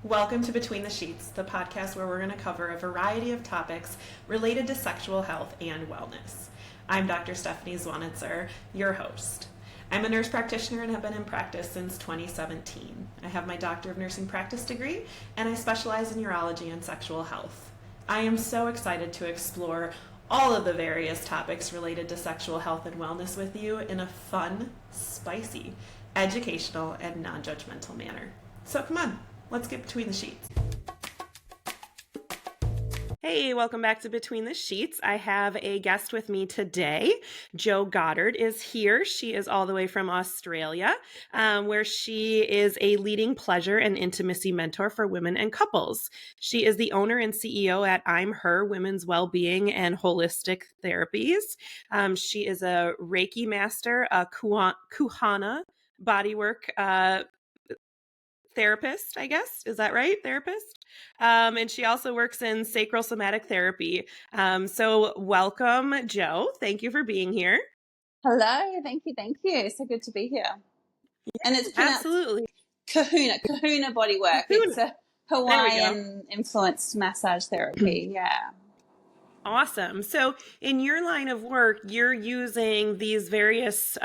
Welcome to Between the Sheets, the podcast where we're going to cover a variety of topics related to sexual health and wellness. I'm Dr. Stephanie Zwonitzer, your host. I'm a nurse practitioner and have been in practice since 2017. I have my Doctor of Nursing Practice degree, and I specialize in urology and sexual health. I am so excited to explore all of the various topics related to sexual health and wellness with you in a fun, spicy, educational, and non-judgmental manner. So come on, let's get between the sheets. Hey, welcome back to Between the Sheets. I have a guest with me today. Jo Goddard is here. She is all the way from Australia, where she is a leading pleasure and intimacy mentor for women and couples. She is the owner and CEO at I'm Her Women's Wellbeing and Holistic Therapies. She is a Reiki Master, a Ka Huna Bodywork therapist, I guess. Is that right? Therapist. And she also works in sacral somatic therapy. So welcome, Jo. Thank you for being here. Hello. Thank you. Thank you. So good to be here. And it's pronounced Absolutely. Ka Huna Bodywork. It's a Hawaiian influenced massage therapy. Yeah. Awesome. So in your line of work, you're using these various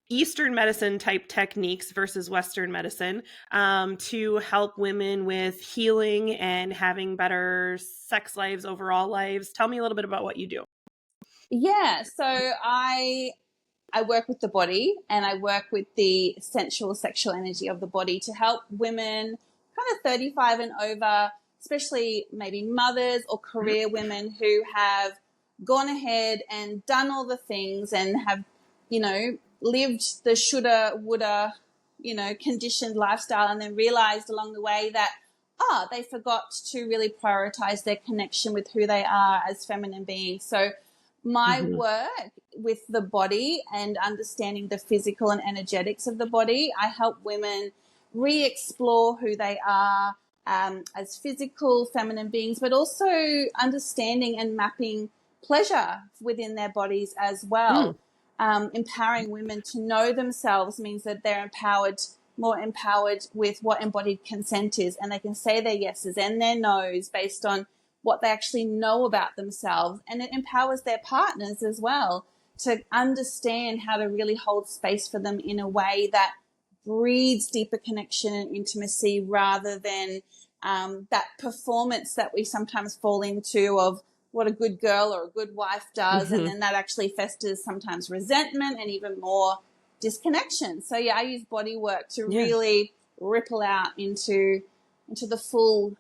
Eastern medicine type techniques versus Western medicine to help women with healing and having better sex lives, overall lives. Tell me a little bit about what you do. Yeah. So I work with the body, and I work with the sensual sexual energy of the body to help women kind of 35 and over, especially maybe mothers or career women who have gone ahead and done all the things and have, lived the shoulda, woulda, conditioned lifestyle, and then realized along the way that, they forgot to really prioritize their connection with who they are as feminine beings. So my work with the body and understanding the physical and energetics of the body, I help women re-explore who they are as physical feminine beings, but also understanding and mapping pleasure within their bodies as well. Empowering women to know themselves means that they're more empowered with what embodied consent is, and they can say their yeses and their nos based on what they actually know about themselves. And it empowers their partners as well to understand how to really hold space for them in a way that breeds deeper connection and intimacy, rather than that performance that we sometimes fall into of what a good girl or a good wife does. And then that actually festers sometimes resentment and even more disconnection. So yeah, I use body work to really ripple out into the full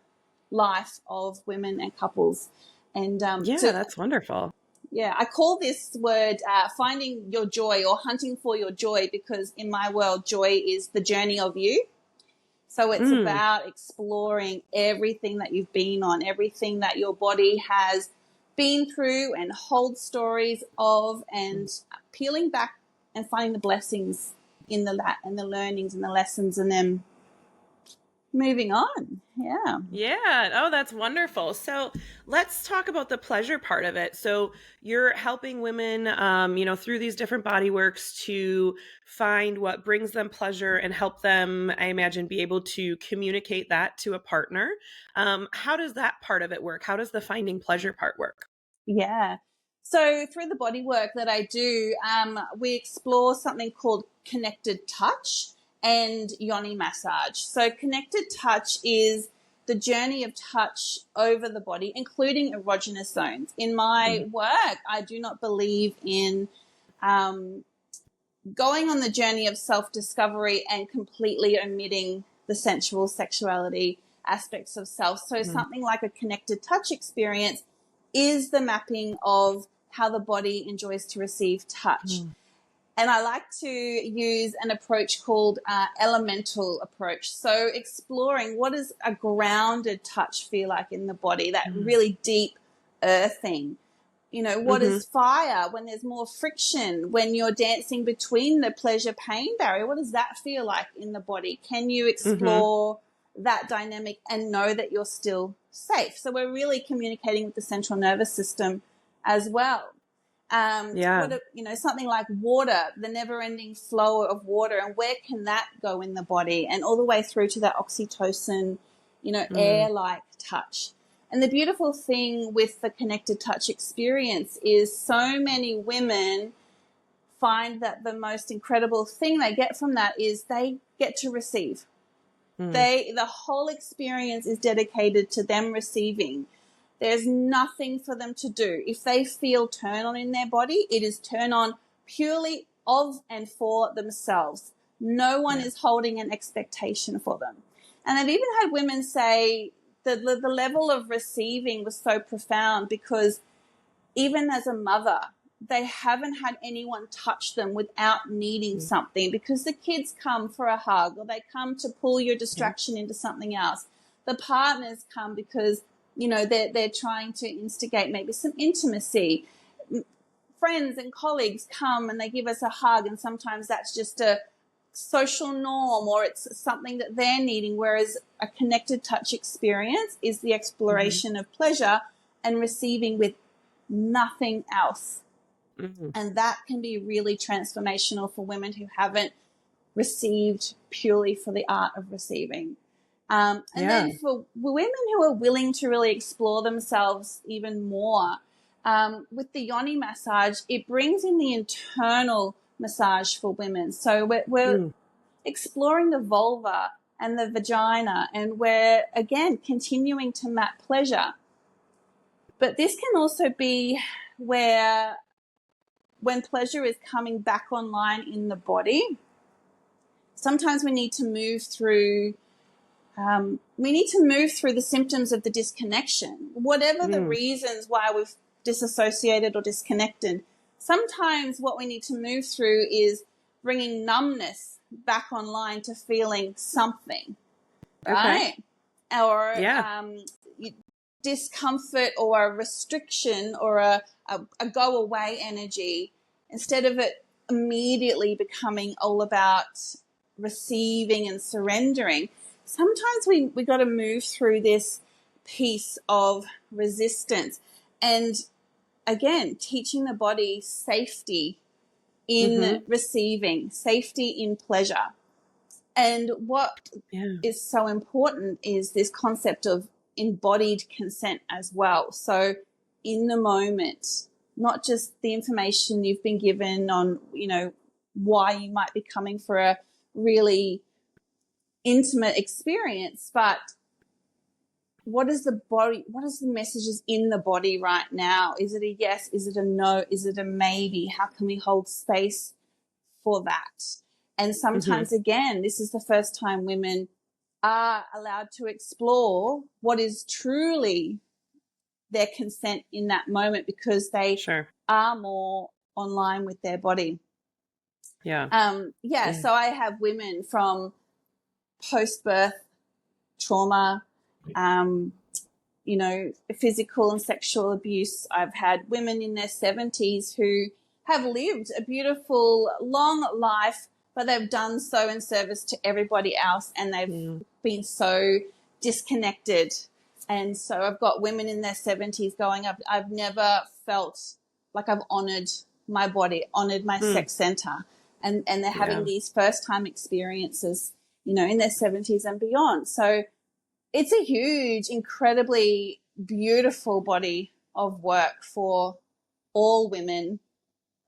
life of women and couples. And that's wonderful. Yeah, I call this word finding your joy, or hunting for your joy, because in my world, joy is the journey of you. So it's about exploring everything that you've been on, everything that your body has been through and hold stories of, and peeling back and finding the blessings in that and the learnings and the lessons, and then moving on. Yeah. Oh, that's wonderful. So let's talk about the pleasure part of it. So you're helping women, through these different body works to find what brings them pleasure and help them, I imagine, be able to communicate that to a partner. How does that part of it work? How does the finding pleasure part work? Yeah. So through the body work that I do, we explore something called connected touch and Yoni massage. So connected touch is the journey of touch over the body, including erogenous zones. In my work, I do not believe in going on the journey of self-discovery and completely omitting the sensual sexuality aspects of self. So something like a connected touch experience is the mapping of how the body enjoys to receive touch. And I like to use an approach called elemental approach. So exploring what does a grounded touch feel like in the body, that really deep earthing. What is fire when there's more friction, when you're dancing between the pleasure-pain barrier? What does that feel like in the body? Can you explore that dynamic and know that you're still safe? So we're really communicating with the central nervous system as well. Something like water, the never-ending flow of water, and where can that go in the body, and all the way through to that oxytocin air-like touch. And the beautiful thing with the connected touch experience is so many women find that the most incredible thing they get from that is they get to receive. The whole experience is dedicated to them receiving. There's nothing for them to do. If they feel turn on in their body, it is turn on purely of and for themselves. No one is holding an expectation for them. And I've even had women say that the level of receiving was so profound because even as a mother, they haven't had anyone touch them without needing something, because the kids come for a hug or they come to pull your distraction into something else. The partners come because, they're trying to instigate maybe some intimacy. Friends and colleagues come and they give us a hug, and sometimes that's just a social norm or it's something that they're needing, whereas a connected touch experience is the exploration of pleasure and receiving with nothing else. And that can be really transformational for women who haven't received purely for the art of receiving. And then for women who are willing to really explore themselves even more, with the Yoni massage, it brings in the internal massage for women. So we're exploring the vulva and the vagina, and we're, again, continuing to map pleasure. But this can also be where, when pleasure is coming back online in the body, sometimes we need to move through the symptoms of the disconnection, whatever the reasons why we've disassociated or disconnected. Sometimes what we need to move through is bringing numbness back online to feeling something, right? Or discomfort or a restriction or a go away energy, instead of it immediately becoming all about receiving and surrendering. Sometimes we got to move through this piece of resistance, and again, teaching the body safety in receiving, safety in pleasure. And what is so important is this concept of embodied consent as well. So in the moment, not just the information you've been given on, why you might be coming for a really intimate experience, but what is the messages in the body right now? Is it a yes? Is it a no? Is it a maybe? How can we hold space for that? And sometimes, again, this is the first time women are allowed to explore what is truly their consent in that moment, because they are more online with their body. So I have women from post-birth trauma, physical and sexual abuse. I've had women in their 70s who have lived a beautiful, long life, but they've done so in service to everybody else, and they've been so disconnected. And so I've got women in their 70s going up, I've never felt like I've honored my body, honored my sex center. And they're having these first-time experiences, in their 70s and beyond. So it's a huge, incredibly beautiful body of work for all women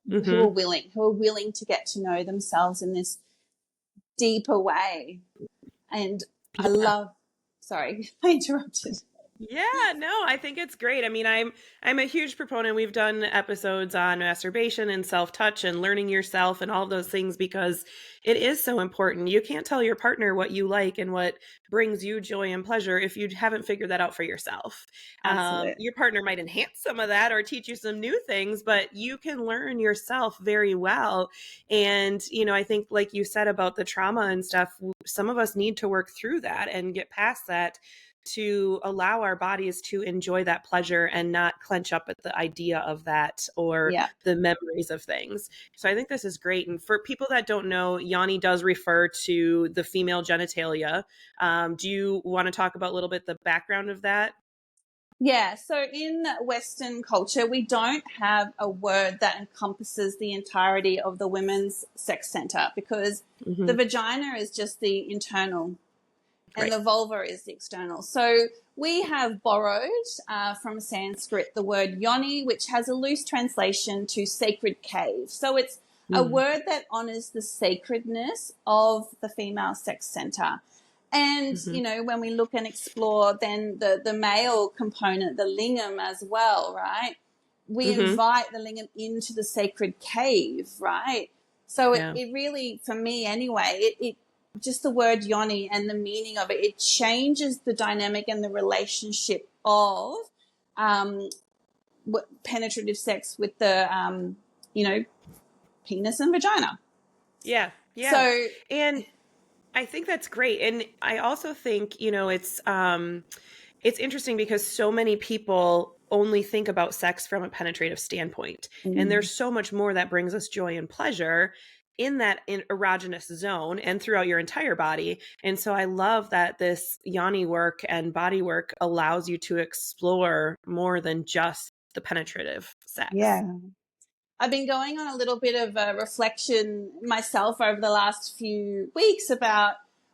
who are willing to get to know themselves in this deeper way. And I love, sorry, I interrupted. Yeah, no, I think it's great. I mean, I'm a huge proponent. We've done episodes on masturbation and self-touch and learning yourself and all of those things, because it is so important. You can't tell your partner what you like and what brings you joy and pleasure if you haven't figured that out for yourself. Your partner might enhance some of that or teach you some new things, but you can learn yourself very well. And, I think, like you said about the trauma and stuff, some of us need to work through that and get past that, to allow our bodies to enjoy that pleasure and not clench up at the idea of that or the memories of things. So I think this is great. And for people that don't know, Yoni does refer to the female genitalia. Do you want to talk about a little bit the background of that? Yeah, so in Western culture, we don't have a word that encompasses the entirety of the women's sex center, because the vagina is just the internal and the vulva is the external. So we have borrowed from Sanskrit the word yoni, which has a loose translation to sacred cave. So it's a word that honors the sacredness of the female sex center. And, you know, when we look and explore then the male component, the lingam as well, right? We invite the lingam into the sacred cave, right? So it really, for me anyway, it just the word yoni and the meaning of it, it changes the dynamic and the relationship of penetrative sex with the, you know, penis and vagina. Yeah. Yeah. So, and I think that's great. And I also think, you know, it's interesting because so many people only think about sex from a penetrative standpoint. And there's so much more that brings us joy and pleasure in that erogenous zone and throughout your entire body. And so I love that this yoni work and body work allows you to explore more than just the penetrative sex. yeah. I've been going on a little bit of a reflection myself over the last few weeks about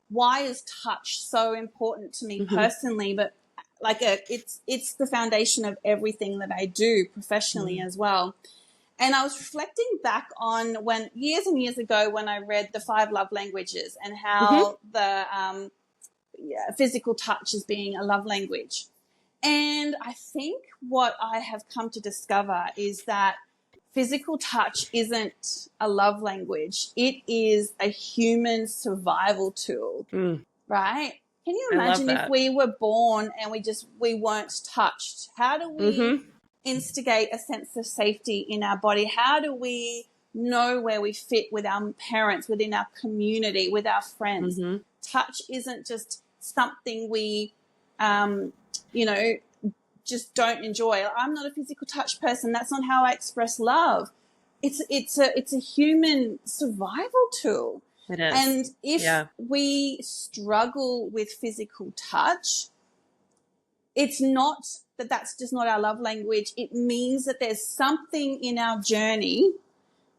why is touch so important to me personally, but like it's the foundation of everything that I do professionally as well. And I was reflecting back on when years and years ago when I read the 5 love languages and how the physical touch is being a love language. And I think what I have come to discover is that physical touch isn't a love language. It is a human survival tool, right? Can you imagine if we were born and we weren't touched? How do we instigate a sense of safety in our body? How do we know where we fit with our parents, within our community, with our friends? Touch isn't just something we, you know, just don't enjoy. I'm not a physical touch person. That's not how I express love. It's a human survival tool. It is. And if we struggle with physical touch, it's not that that's just not our love language. It means that there's something in our journey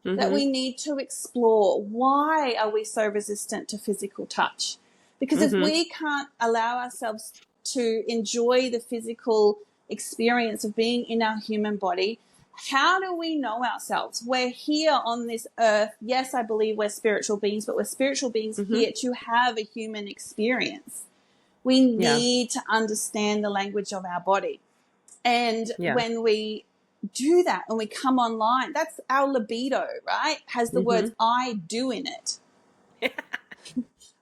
that we need to explore. Why are we so resistant to physical touch? Because if we can't allow ourselves to enjoy the physical experience of being in our human body, how do we know ourselves? We're here on this earth. Yes, I believe we're spiritual beings, but we're spiritual beings here to have a human experience. We need to understand the language of our body. And when we do that and we come online, that's our libido, right? Has the words I do in it.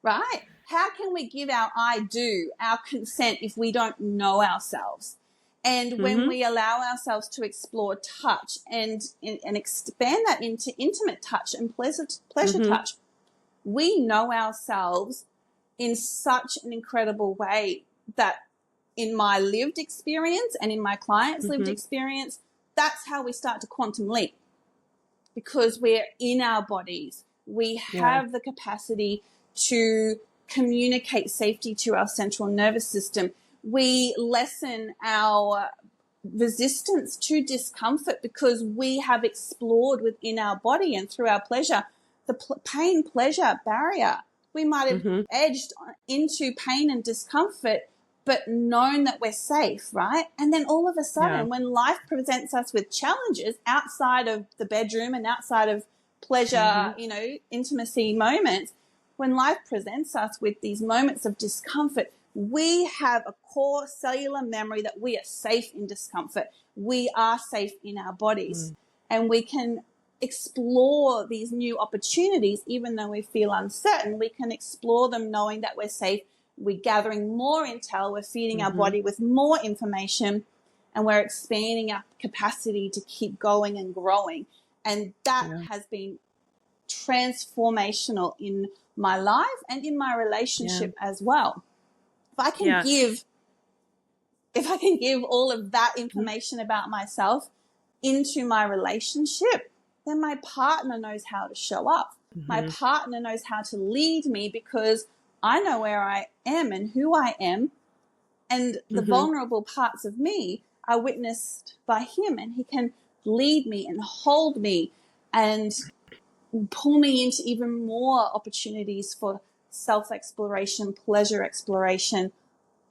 Right? How can we give our I do, our consent, if we don't know ourselves? And when we allow ourselves to explore touch and expand that into intimate touch and pleasure touch, we know ourselves in such an incredible way that in my lived experience and in my clients' lived experience, that's how we start to quantum leap, because we're in our bodies. We have the capacity to communicate safety to our central nervous system. We lessen our resistance to discomfort because we have explored within our body and through our pleasure the pain-pleasure barrier. We might have edged into pain and discomfort, but known that we're safe, right? And then all of a sudden, when life presents us with challenges outside of the bedroom and outside of pleasure, you know, intimacy moments, when life presents us with these moments of discomfort, we have a core cellular memory that we are safe in discomfort. We are safe in our bodies, and we can explore these new opportunities. Even though we feel uncertain, we can explore them knowing that we're safe. We're gathering more intel, we're feeding our body with more information, and we're expanding our capacity to keep going and growing. And that has been transformational in my life and in my relationship as well. If I can give all of that information about myself into my relationship, then my partner knows how to show up. My partner knows how to lead me, because I know where I am and who I am, and the vulnerable parts of me are witnessed by him, and he can lead me and hold me and pull me into even more opportunities for self-exploration, pleasure exploration,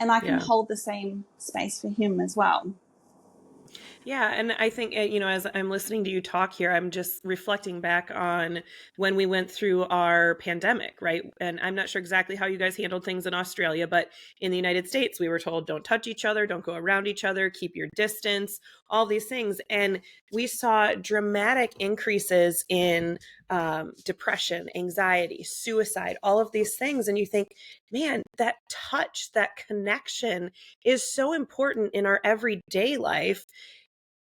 and I can Yeah. hold the same space for him as well. Yeah, and I think, as I'm listening to you talk here, I'm just reflecting back on when we went through our pandemic, right? And I'm not sure exactly how you guys handled things in Australia, but in the United States, we were told don't touch each other, don't go around each other, keep your distance, all these things. And we saw dramatic increases in depression, anxiety, suicide, all of these things. And you think, man, that touch, that connection is so important in our everyday life.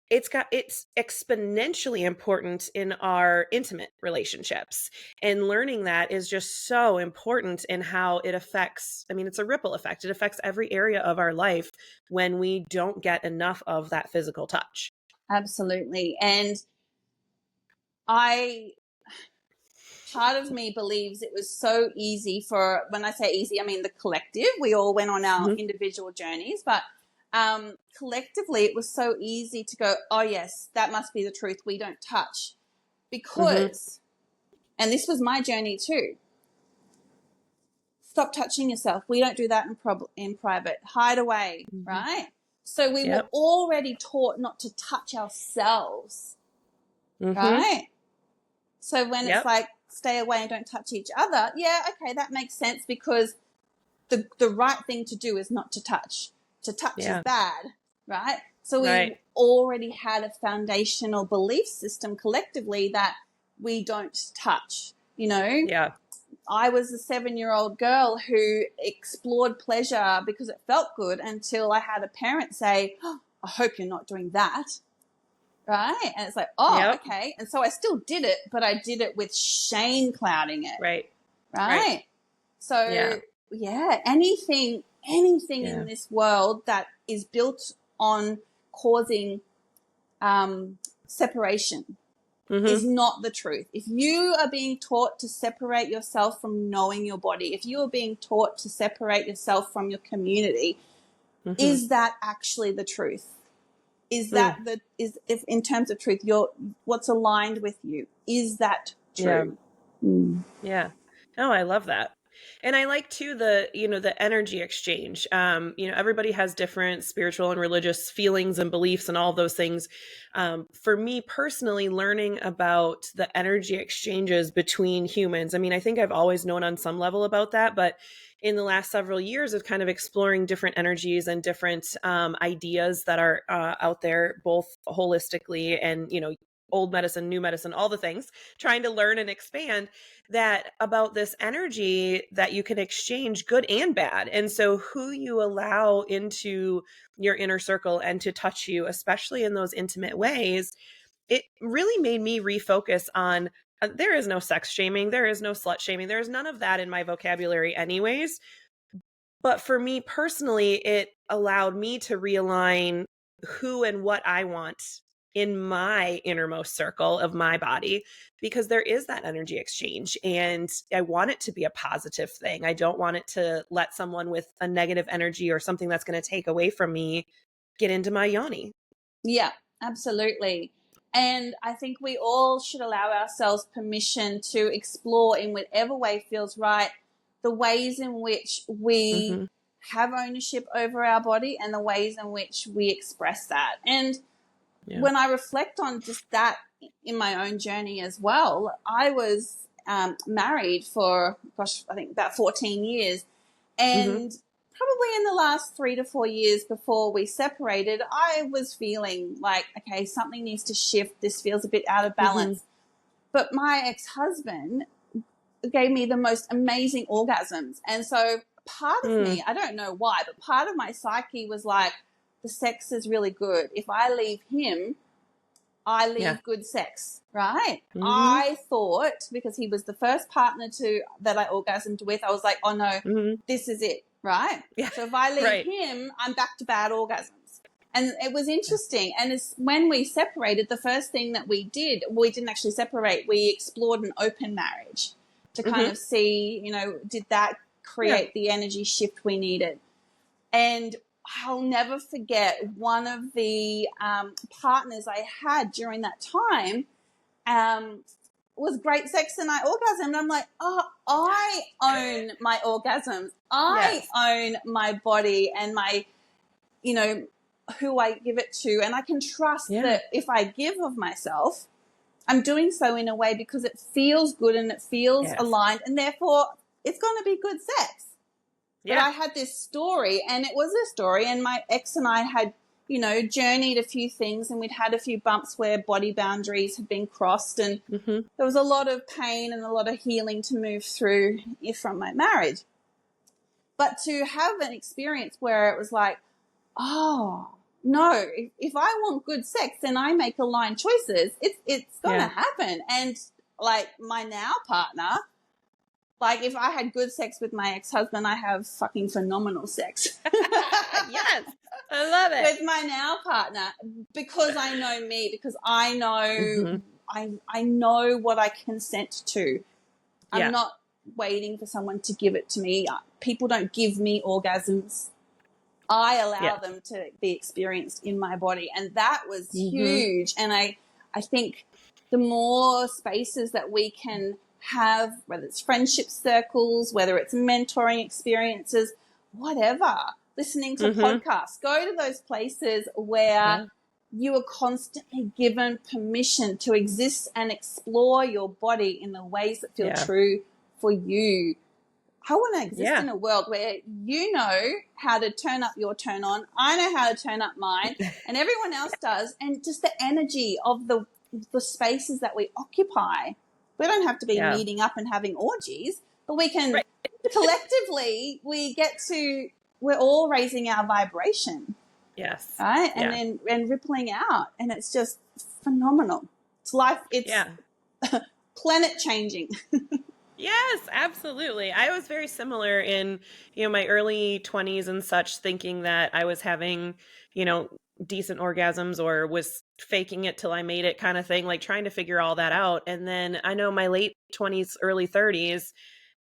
It's exponentially important in our intimate relationships, and learning that is just so important in how it affects, I mean, it's a ripple effect. It affects every area of our life when we don't get enough of that physical touch. Absolutely. And I part of me believes it was so easy for, when I say easy, I mean the collective. We all went on our Mhm. individual journeys, but collectively it was so easy to go, oh yes, that must be the truth. We don't touch Mhm. because, and this was my journey too. Stop touching yourself. We don't do that in private. Hide away, Mhm. right? So we were Yep. already taught not to touch ourselves, Mhm. right? So when it's Yep. like stay away and don't touch each other, yeah, okay, that makes sense, because the right thing to do is not to touch. To touch is Yeah. bad, right? So we Right. already had a foundational belief system collectively that we don't touch. Yeah. I was a 7-year-old girl who explored pleasure because it felt good until I had a parent say, oh, I hope you're not doing that. Right? And it's like, oh, Yep. okay. And so I still did it, but I did it with shame clouding it. Right. Right. Right? So, Yeah. yeah, anything in Yeah. this world that is built on causing separation is Mhm. not the truth. If you are being taught to separate yourself from knowing your body, if you are being taught to separate yourself from your community, Mhm. is that actually the truth? Is Mm. that if in terms of truth, what's aligned with you? Is that Yeah. true? Mm. Yeah. Oh, I love that. And I like too the energy exchange. Everybody has different spiritual and religious feelings and beliefs and all of those things. For me personally, learning about the energy exchanges between humans. I mean, I think I've always known on some level about that, but in the last several years of kind of exploring different energies and different ideas that are out there, both holistically and, old medicine, new medicine, all the things, trying to learn and expand that about this energy that you can exchange good and bad. And so who you allow into your inner circle and to touch you, especially in those intimate ways, it really made me refocus on there is no sex shaming, there is no slut shaming, there is none of that in my vocabulary anyways. But for me personally, it allowed me to realign who and what I want in my innermost circle of my body, because there is that energy exchange and I want it to be a positive thing. I don't want it to let someone with a negative energy or something that's going to take away from me get into my yoni. Yeah, absolutely. And I think we all should allow ourselves permission to explore in whatever way feels right, the ways in which we Mm-hmm. have ownership over our body and the ways in which we express that. And Yeah. when I reflect on just that in my own journey as well, I was married for, gosh, I think about 14 years. Mm-hmm. And probably in the last 3 to 4 years before we separated, I was feeling like, okay, something needs to shift. This feels a bit out of Mm-hmm. balance. But my ex-husband gave me the most amazing orgasms. And so part of Mm. me, I don't know why, but part of my psyche was like, the sex is really good. If I leave him, I Yeah. leave good sex, right? Mm-hmm. I thought, because he was the first partner that I orgasmed with, I was like, oh no, Mm-hmm. this is it, right? Yeah. So if I leave Right. him, I'm back to bad orgasms. And it was interesting. And it's when we separated, the first thing that we did, we didn't actually separate, we explored an open marriage to kind Mm-hmm. of see, did that Yeah. create the energy shift we needed? And I'll never forget one of the partners I had during that time. was great sex and I orgasmed. And I'm like, oh, I own my orgasms. I own my body and my, you know, who I give it to. And I can trust that if I give of myself, I'm doing so in a way because it feels good and it feels aligned, and therefore it's going to be good sex. But I had this story, and it was a story, and my ex and I had, you know, journeyed a few things, and we'd had a few bumps where body boundaries had been crossed, and there was a lot of pain and a lot of healing to move through from my marriage. But to have an experience where it was like, oh, no, if I want good sex, then I make aligned choices. It's going to happen. And like my now partner, like if I had good sex with my ex-husband, I have fucking phenomenal sex. Yes, I love it. With my now partner, because I know me, because I know, I know what I consent to. I'm not waiting for someone to give it to me. People don't give me orgasms. I allow them to be experienced in my body. And that was huge. And I think the more spaces that we can have, whether it's friendship circles, whether it's mentoring experiences, whatever, listening to podcasts, go to those places where you are constantly given permission to exist and explore your body in the ways that feel true for you. I want to exist in a world where you know how to turn up your turn on, I know how to turn up mine, and everyone else does, and just the energy of the spaces that we occupy. We don't have to be meeting up and having orgies, but we can collectively, we're all raising our vibration. Yes. Right? And then rippling out, and it's just phenomenal. It's life, it's planet changing. Yes, absolutely. I was very similar in, you know, my early 20s and such, thinking that I was having, you know, decent orgasms or was faking it till I made it kind of thing, like trying to figure all that out. And then I know my late 20s, early 30s,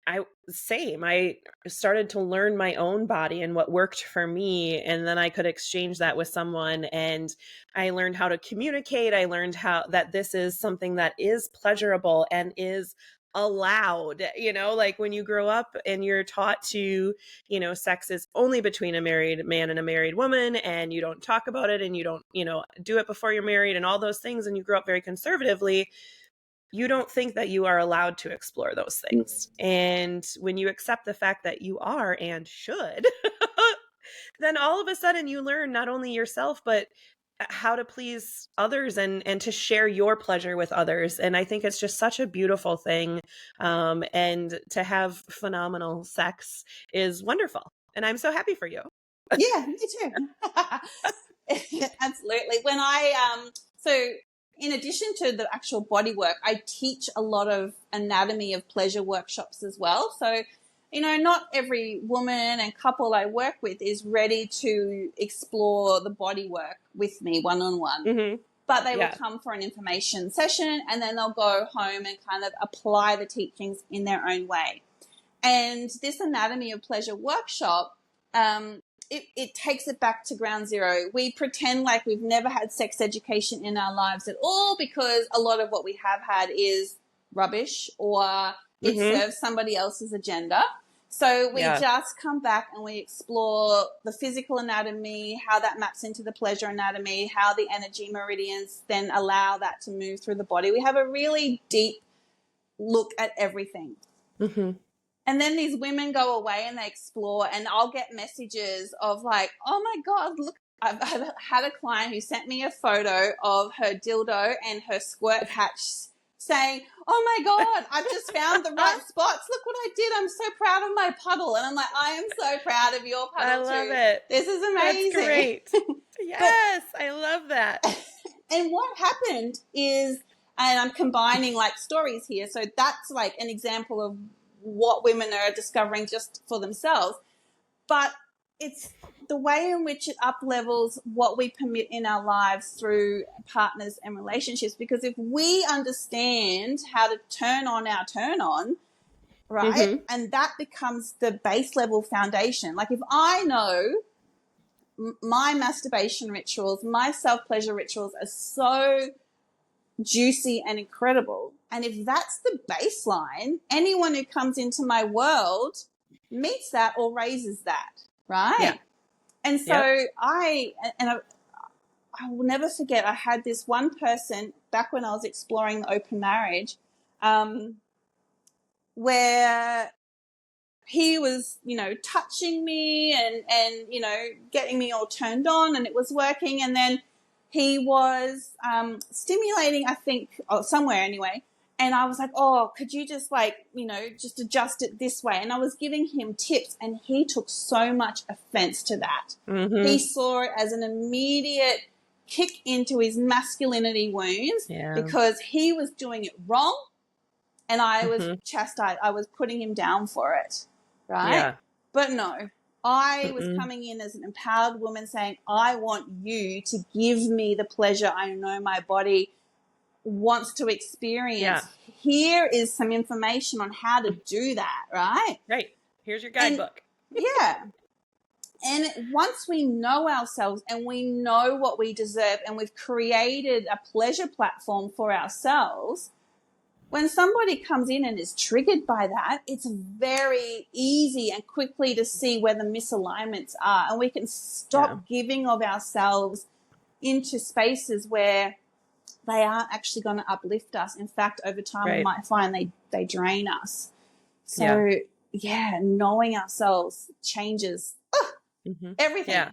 I started to learn my own body and what worked for me. And then I could exchange that with someone, and I learned how to communicate. I learned that this is something that is pleasurable and is allowed, you know, like when you grow up and you're taught to, you know, sex is only between a married man and a married woman, and you don't talk about it, and you don't, you know, do it before you're married and all those things. And you grow up very conservatively. You don't think that you are allowed to explore those things. And when you accept the fact that you are and should, then all of a sudden you learn not only yourself, but how to please others and to share your pleasure with others. And I think it's just such a beautiful thing. And to have phenomenal sex is wonderful. And I'm so happy for you. Yeah, me too. Absolutely. When so in addition to the actual body work, I teach a lot of anatomy of pleasure workshops as well. So, you know, not every woman and couple I work with is ready to explore the body work with me one-on-one. But they will come for an information session, and then they'll go home and kind of apply the teachings in their own way. And this anatomy of pleasure workshop, it takes it back to ground zero. We pretend like we've never had sex education in our lives at all, because a lot of what we have had is rubbish, or it serves somebody else's agenda. So we just come back and we explore the physical anatomy, how that maps into the pleasure anatomy, how the energy meridians then allow that to move through the body. We have a really deep look at everything. And then these women go away and they explore, and I'll get messages of like, oh my God, look, I've had a client who sent me a photo of her dildo and her squirt hatch, saying, oh my God, I've just found the right spots. Look what I did. I'm so proud of my puddle. And I'm like, I am so proud of your puddle too. I love it. This is amazing. That's great. Yes, I love that. And what happened is, and I'm combining like stories here, so that's like an example of what women are discovering just for themselves, but it's the way in which it up levels what we permit in our lives through partners and relationships. Because if we understand how to turn on our turn on, right, and that becomes the base level foundation. Like if I know my masturbation rituals, my self-pleasure rituals are so juicy and incredible. And if that's the baseline, anyone who comes into my world meets that or raises that, right? Yeah. And so Yep. I will never forget, I had this one person back when I was exploring the open marriage, where he was, touching me and, getting me all turned on, and it was working. And then he was stimulating, I think, somewhere anyway. And I was like, oh, could you just just adjust it this way? And I was giving him tips, and he took so much offense to that. Mm-hmm. He saw it as an immediate kick into his masculinity wounds because he was doing it wrong, and I was chastised. I was putting him down for it, right? Yeah. But no, I was coming in as an empowered woman saying, I want you to give me the pleasure I know my body wants to experience. Yeah. Here is some information on how to do that, right? Right. Here's your guidebook. And once we know ourselves and we know what we deserve, and we've created a pleasure platform for ourselves, when somebody comes in and is triggered by that, it's very easy and quickly to see where the misalignments are, and we can stop giving of ourselves into spaces where they aren't actually going to uplift us. In fact, over time, we might find they drain us. So, knowing ourselves changes everything. Yeah.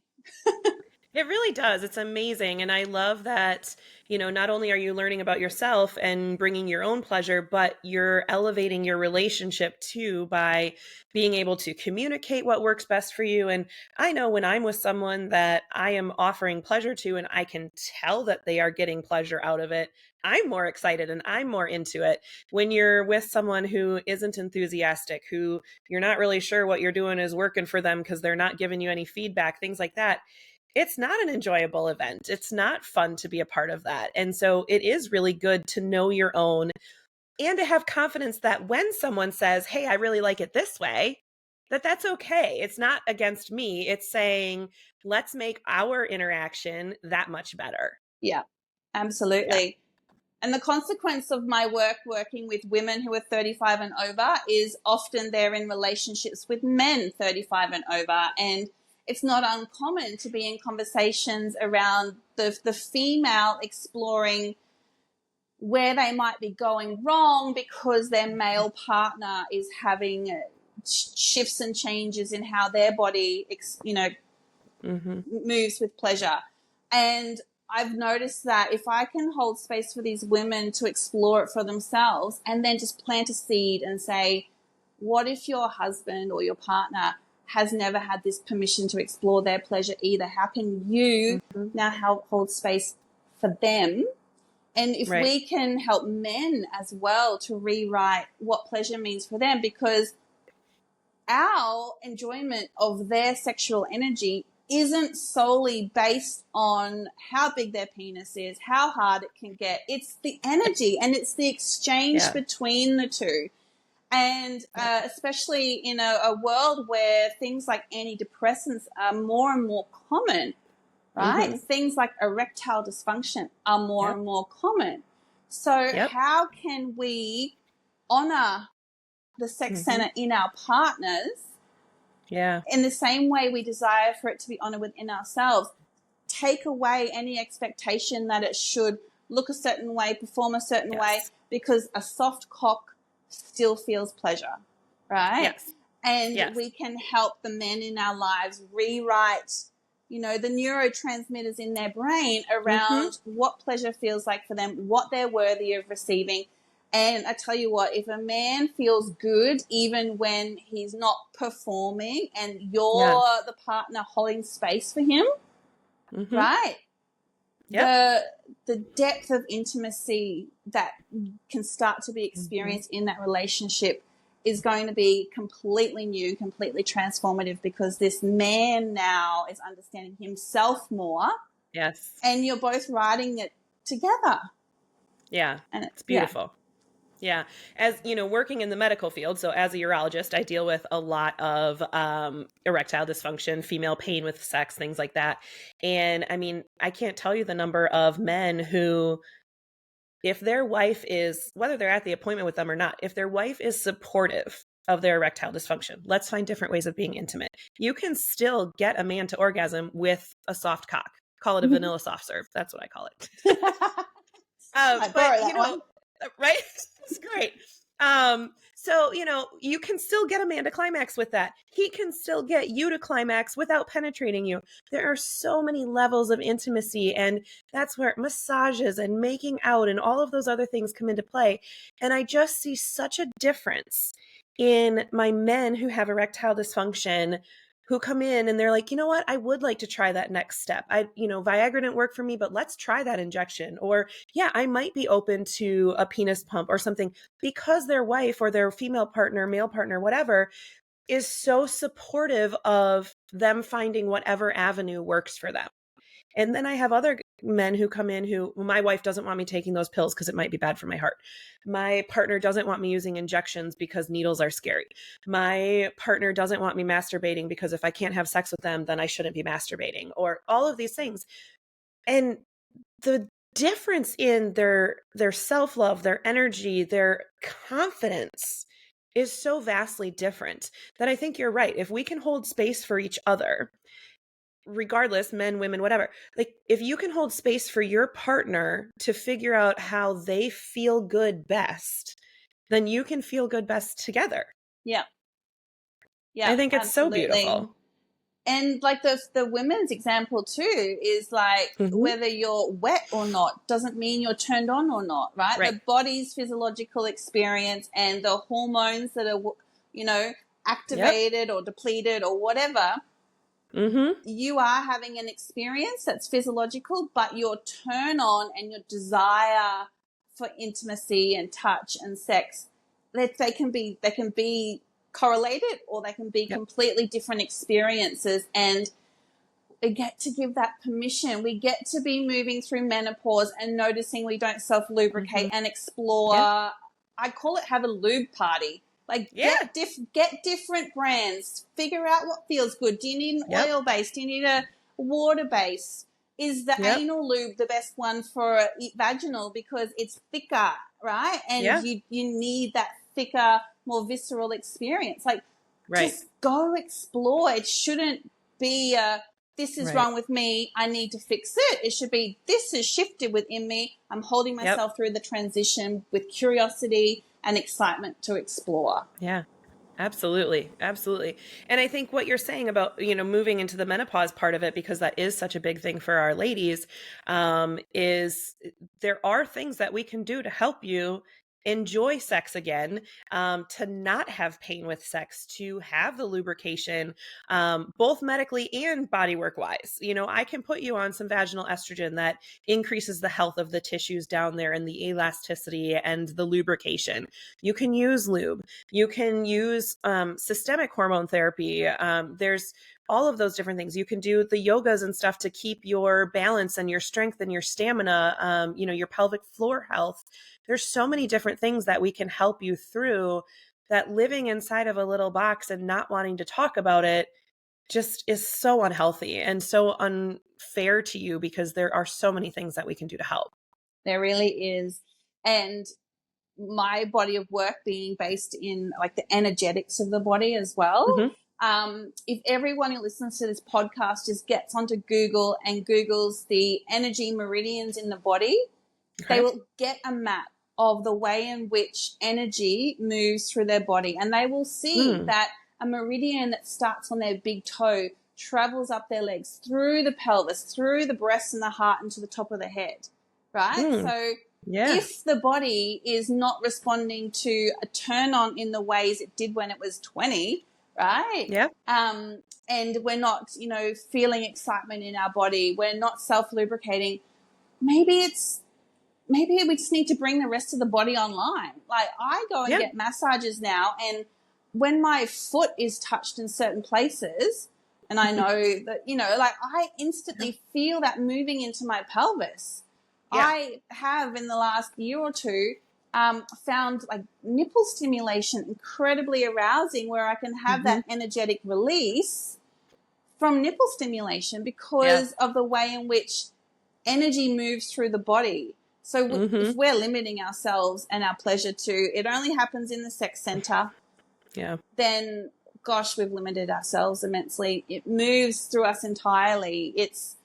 It really does. It's amazing. And I love that, not only are you learning about yourself and bringing your own pleasure, but you're elevating your relationship too by being able to communicate what works best for you. And I know when I'm with someone that I am offering pleasure to, and I can tell that they are getting pleasure out of it, I'm more excited and I'm more into it. When you're with someone who isn't enthusiastic, who you're not really sure what you're doing is working for them because they're not giving you any feedback, things like that, it's not an enjoyable event. It's not fun to be a part of that. And so it is really good to know your own and to have confidence that when someone says, hey, I really like it this way, that's okay. It's not against me. It's saying, let's make our interaction that much better. Yeah, absolutely. Yeah. And the consequence of my working with women who are 35 and over is often they're in relationships with men 35 and over. And it's not uncommon to be in conversations around the female exploring where they might be going wrong because their male partner is having shifts and changes in how their body, moves with pleasure. And I've noticed that if I can hold space for these women to explore it for themselves, and then just plant a seed and say, what if your husband or your partner has never had this permission to explore their pleasure either? How can you now hold space for them? And if we can help men as well to rewrite what pleasure means for them, because our enjoyment of their sexual energy isn't solely based on how big their penis is, how hard it can get. It's the energy and it's the exchange between the two. And especially in a world where things like antidepressants are more and more common, right? Things like erectile dysfunction are more and more common. So how can we honor the sex center in our partners in the same way we desire for it to be honored within ourselves? Take away any expectation that it should look a certain way, perform a certain way, because a soft cock still feels pleasure, right? And we can help the men in our lives rewrite, the neurotransmitters in their brain around what pleasure feels like for them, what they're worthy of receiving. And I tell you what, if a man feels good even when he's not performing and you're the partner holding space for him, right? The depth of intimacy that can start to be experienced in that relationship is going to be completely new, completely transformative, because this man now is understanding himself more. And you're both riding it together. Yeah. And it's beautiful. Yeah. As working in the medical field, so as a urologist, I deal with a lot of erectile dysfunction, female pain with sex, things like that. And I mean, I can't tell you the number of men who if their wife is, whether they're at the appointment with them or not, if their wife is supportive of their erectile dysfunction, let's find different ways of being intimate. You can still get a man to orgasm with a soft cock. Call it a vanilla soft serve. That's what I call it. I borrow But, that one. right? It's great. So, you can still get a man to climax with that. He can still get you to climax without penetrating you. There are so many levels of intimacy, and that's where massages and making out and all of those other things come into play. And I just see such a difference in my men who have erectile dysfunction, who come in and they're like, you know what, I would like to try that next step. Viagra didn't work for me, but let's try that injection. Or yeah, I might be open to a penis pump or something, because their wife or their female partner, male partner, whatever, is so supportive of them finding whatever avenue works for them. And then I have other men who come in who, my wife doesn't want me taking those pills because it might be bad for my heart. My partner doesn't want me using injections because needles are scary. My partner doesn't want me masturbating because if I can't have sex with them, then I shouldn't be masturbating, or all of these things. And the difference in their self-love, their energy, their confidence is so vastly different that I think you're right. If we can hold space for each other, regardless, men, women, whatever, like if you can hold space for your partner to figure out how they feel good best, then you can feel good best together. Yeah. Yeah. I think it's absolutely. so beautiful. And like the women's example too is like whether you're wet or not doesn't mean you're turned on or not, right? The body's physiological experience and the hormones that are, activated or depleted or whatever, you are having an experience that's physiological, but your turn on and your desire for intimacy and touch and sex, they can be correlated, or they can be completely different experiences. And we get to give that permission. We get to be moving through menopause and noticing we don't self-lubricate and explore. I call it have a lube party. Like get different brands, figure out what feels good. Do you need an oil base? Do you need a water base? Is the anal lube the best one for vaginal because it's thicker, right? And you need that thicker, more visceral experience. Like just go explore. It shouldn't be this is wrong with me, I need to fix it. It should be, this is shifted within me. I'm holding myself through the transition with curiosity and excitement to explore. Yeah, absolutely. Absolutely. And I think what you're saying about, moving into the menopause part of it, because that is such a big thing for our ladies, is there are things that we can do to help you enjoy sex again, to not have pain with sex, to have the lubrication, both medically and bodywork wise. I can put you on some vaginal estrogen that increases the health of the tissues down there and the elasticity and the lubrication. You can use lube. You can use systemic hormone therapy. There's all of those different things. You can do the yogas and stuff to keep your balance and your strength and your stamina, your pelvic floor health. There's so many different things that we can help you through, that living inside of a little box and not wanting to talk about it just is so unhealthy and so unfair to you, because there are so many things that we can do to help. There really is. And my body of work being based in like the energetics of the body as well. If everyone who listens to this podcast just gets onto Google and Googles the energy meridians in the body, they will get a map of the way in which energy moves through their body. And they will see that a meridian that starts on their big toe travels up their legs, through the pelvis, through the breast and the heart, and to the top of the head, right? So if the body is not responding to a turn on in the ways it did when it was 20, right? And we're not, feeling excitement in our body, we're not self-lubricating, maybe we just need to bring the rest of the body online. Like I go and get massages now, and when my foot is touched in certain places, and I know that, like I instantly feel that moving into my pelvis. I have in the last year or two found like nipple stimulation incredibly arousing, where I can have that energetic release from nipple stimulation because of the way in which energy moves through the body. So Mm-hmm. if we're limiting ourselves and our pleasure to it only happens in the sex center, Yeah. then gosh, we've limited ourselves immensely. It moves through us entirely. It's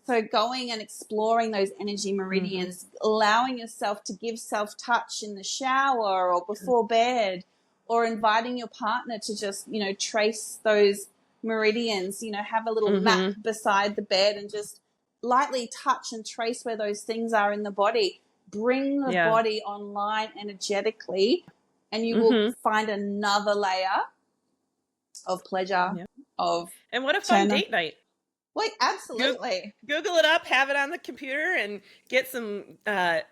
so going and exploring those energy meridians, allowing yourself to give self-touch in the shower or before bed, or inviting your partner to just, you know, trace those meridians, you know, have a little map beside the bed and just lightly touch and trace where those things are in the body. Bring the body online energetically, and you will find another layer of pleasure, of And what a fun turn. date night. Wait, absolutely. Google it up, have it on the computer, and get some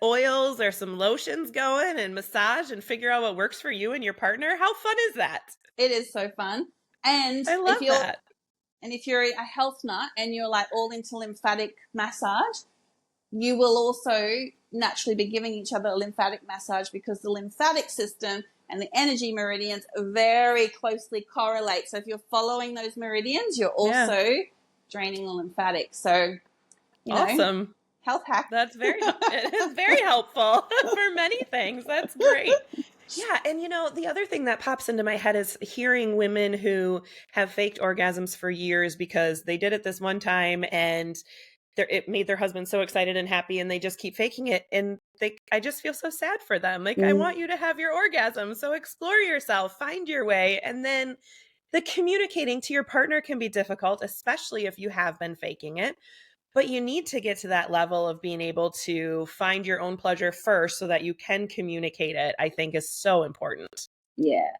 oils or some lotions going and massage and figure out what works for you and your partner. How fun is that? It is so fun. And I love that. And if you're a health nut and you're like all into lymphatic massage, you will also naturally be giving each other a lymphatic massage, because the lymphatic system and the energy meridians very closely correlate. So if you're following those meridians, you're also draining the lymphatic. So, you know, awesome. Health hack. It is very helpful for many things. That's great. Yeah. And, you know, the other thing that pops into my head is hearing women who have faked orgasms for years because they did it this one time and it made their husband so excited and happy, and they just keep faking it. And I just feel so sad for them. Like, I want you to have your orgasm. So explore yourself, find your way. And then the communicating to your partner can be difficult, especially if you have been faking it. But you need to get to that level of being able to find your own pleasure first so that you can communicate it, I think is so important. Yeah.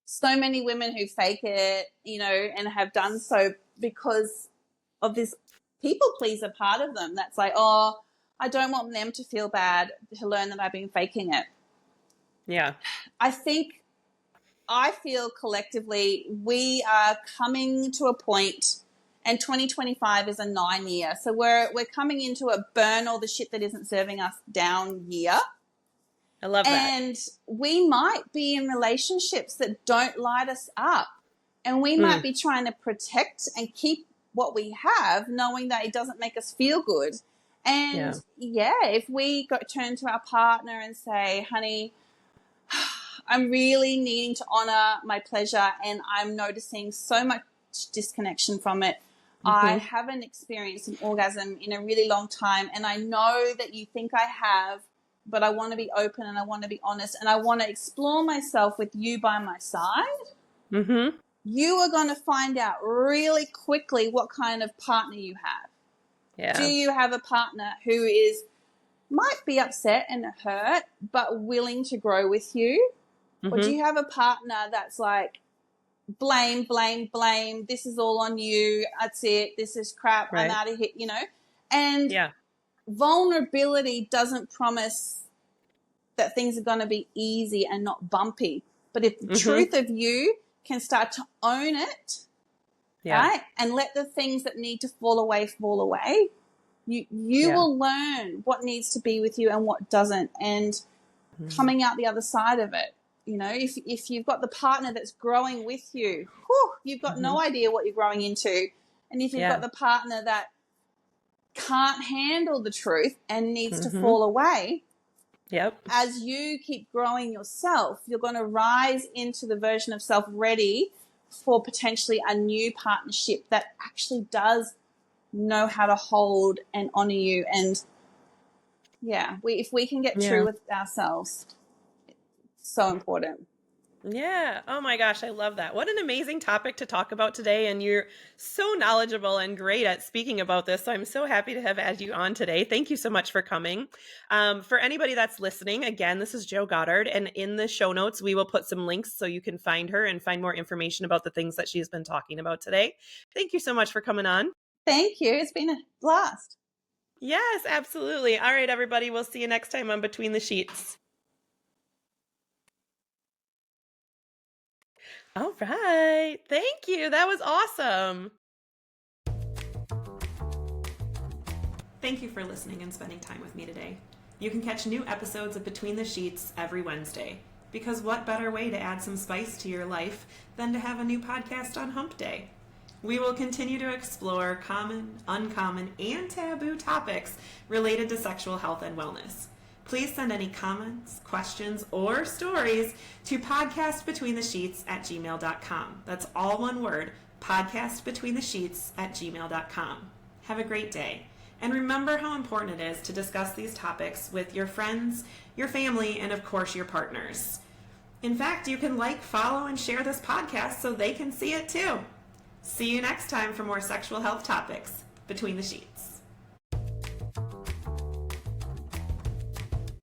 So many women who fake it, you know, and have done so because of this people pleaser part of them that's like, oh, I don't want them to feel bad to learn that I've been faking it. Yeah. I feel collectively we are coming to a point, and 2025 is a 9-year. So we're coming into a burn all the shit that isn't serving us down year. I love that. And we might be in relationships that don't light us up. And we might be trying to protect and keep what we have, knowing that it doesn't make us feel good. And if we turn to our partner and say, honey, I'm really needing to honor my pleasure and I'm noticing so much disconnection from it. I haven't experienced an orgasm in a really long time, and I know that you think I have, but I want to be open and I want to be honest and I want to explore myself with you by my side. You are going to find out really quickly what kind of partner you have. Yeah. Do you have a partner who might be upset and hurt, but willing to grow with you? Or do you have a partner that's like, blame, blame, blame, this is all on you, that's it, this is crap, I'm out of here, you know? And vulnerability doesn't promise that things are going to be easy and not bumpy. But if the truth of you can start to own it, right, and let the things that need to fall away, you will learn what needs to be with you and what doesn't, and coming out the other side of it. You know, if you've got the partner that's growing with you, you've got no idea what you're growing into. And if you've got the partner that can't handle the truth and needs to fall away, as you keep growing yourself, you're going to rise into the version of self ready for potentially a new partnership that actually does know how to hold and honor you. And if we can get true with ourselves, so important. Yeah. Oh my gosh, I love that. What an amazing topic to talk about today. And you're so knowledgeable and great at speaking about this. So I'm so happy to have had you on today. Thank you so much for coming. For anybody that's listening, again, this is Jo Goddard. And in the show notes, we will put some links so you can find her and find more information about the things that she's been talking about today. Thank you so much for coming on. Thank you. It's been a blast. Yes, absolutely. All right, everybody. We'll see you next time on Between the Sheets. All right. Thank you. That was awesome. Thank you for listening and spending time with me today. You can catch new episodes of Between the Sheets every Wednesday, because what better way to add some spice to your life than to have a new podcast on Hump Day? We will continue to explore common, uncommon, and taboo topics related to sexual health and wellness. Please send any comments, questions, or stories to podcastbetweenthesheets@gmail.com. That's all one word, podcastbetweenthesheets@gmail.com. Have a great day. And remember how important it is to discuss these topics with your friends, your family, and of course your partners. In fact, you can like, follow, and share this podcast so they can see it too. See you next time for more sexual health topics between the sheets.